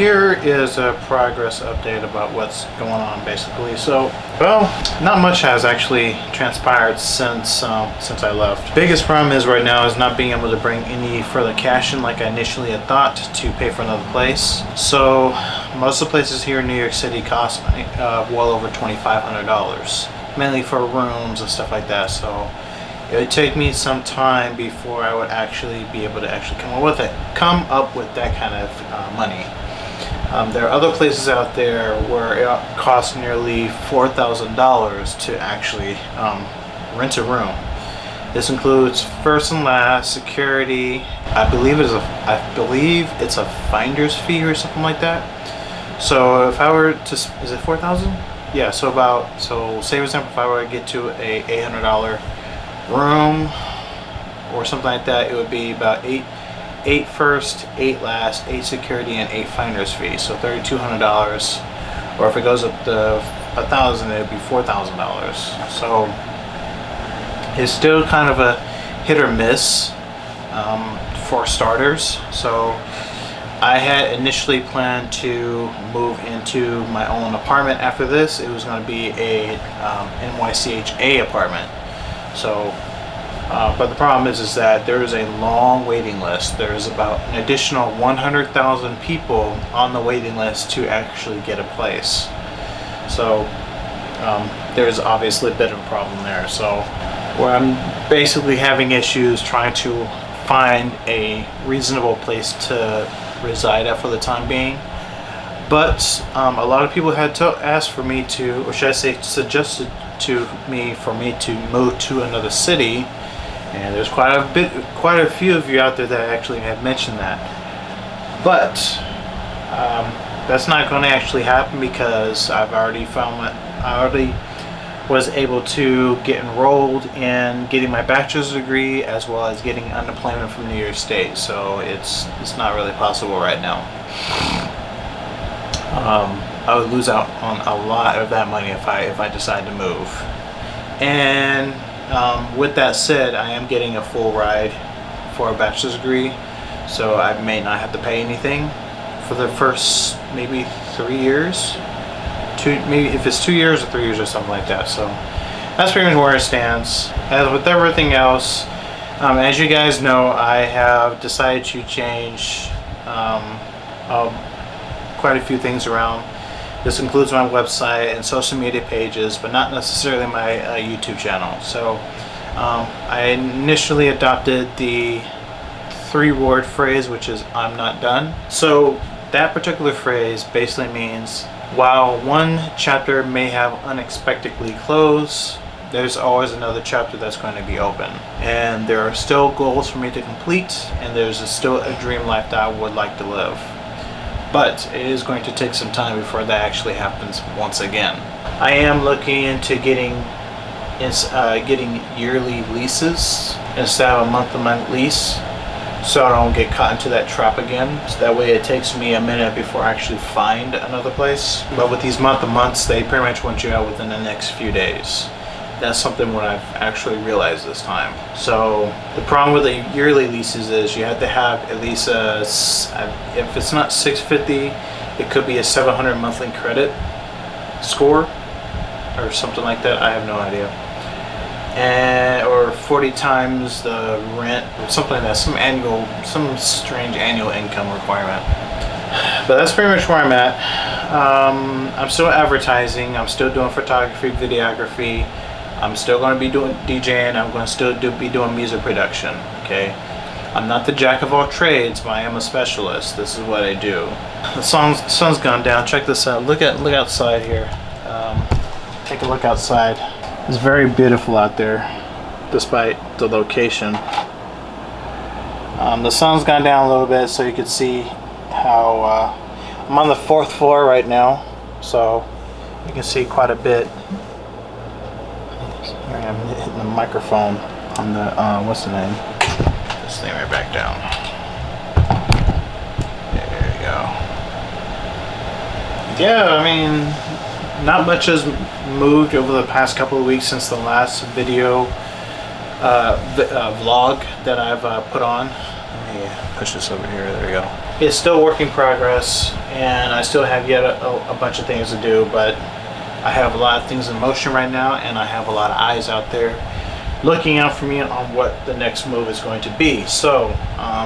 here is a progress update about what's going on basically. So, well, not much has actually transpired since I left. Biggest problem is right now is not being able to bring any further cash in like I initially had thought to pay for another place. So most of the places here in New York City cost well over $2,500, mainly for rooms and stuff like that. So it would take me some time before I would actually be able to come up with that kind of money. There are other places out there where it costs nearly $4,000 to actually rent a room. This includes first and last, security. I believe it's a finder's fee or something like that. So if I were to, is it 4,000? Yeah. So say for example, if I were to get to a $800 room or something like that, it would be about eight first, 8 last, 8 security, and 8 finder's fee. So $3,200, or if it goes up to 1,000, it would be $4,000. So it's still kind of a hit or miss for starters. So I had initially planned to move into my own apartment after this. It was going to be a NYCHA apartment. So but the problem is that there is a long waiting list. There's about an additional 100,000 people on the waiting list to actually get a place. So there's obviously a bit of a problem there. So where I'm basically having issues trying to find a reasonable place to reside at for the time being. But a lot of people had asked for me to, or should I say suggested for me to move to another city. And there's quite a few of you out there that actually have mentioned that, but that's not going to actually happen because I already was able to get enrolled in getting my bachelor's degree as well as getting unemployment from New York State. So it's not really possible right now. I would lose out on a lot of that money if I decide to move. And with that said, I am getting a full ride for a bachelor's degree, so I may not have to pay anything for the first maybe 3 years. Maybe if it's 2 years or 3 years or something like that. So that's pretty much where it stands. As with everything else, as you guys know, I have decided to change quite a few things around. This includes my website and social media pages, but not necessarily my YouTube channel. So I initially adopted the 3-word phrase, which is "I'm not done." So that particular phrase basically means while one chapter may have unexpectedly closed, there's always another chapter that's going to be open. And there are still goals for me to complete, and there's still a dream life that I would like to live. But it is going to take some time before that actually happens once again. I am looking into getting yearly leases instead of a month-to-month lease, so I don't get caught into that trap again. So that way it takes me a minute before I actually find another place. But with these month-to-months, they pretty much want you out within the next few days. That's something what I've actually realized this time. So the problem with the yearly leases is you have to have at least if it's not 650, it could be a 700 monthly credit score or something like that. I have no idea. Or 40 times the rent or something like that. Some strange annual income requirement. But that's pretty much where I'm at. I'm still advertising. I'm still doing photography, videography. I'm still going to be doing DJing. I'm going to still be doing music production. Okay, I'm not the jack of all trades, but I am a specialist. This is what I do. The sun's gone down. Check this out. Look outside here. Take a look outside. It's very beautiful out there, despite the location. The sun's gone down a little bit, so you can see how I'm on the 4th floor right now, so you can see quite a bit. I'm hitting the microphone on the what's the name? This thing right back down. There you go. Yeah, I mean, not much has moved over the past couple of weeks since the last video. vlog that I've put on. Let me push this over here. There we go. It's still work in progress, and I still have yet a bunch of things to do, but I have a lot of things in motion right now, and I have a lot of eyes out there looking out for me on what the next move is going to be. So, I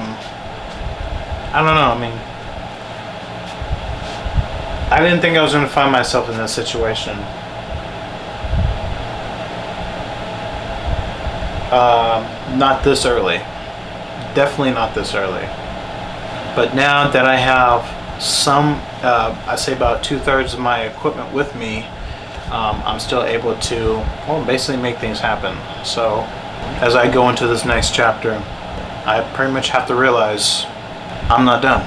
don't know. I mean, I didn't think I was going to find myself in this situation. Not this early. Definitely not this early. But now that I have some, I say about 2/3 of my equipment with me, I'm still able to, well, basically make things happen. So as I go into this next chapter, I pretty much have to realize I'm not done.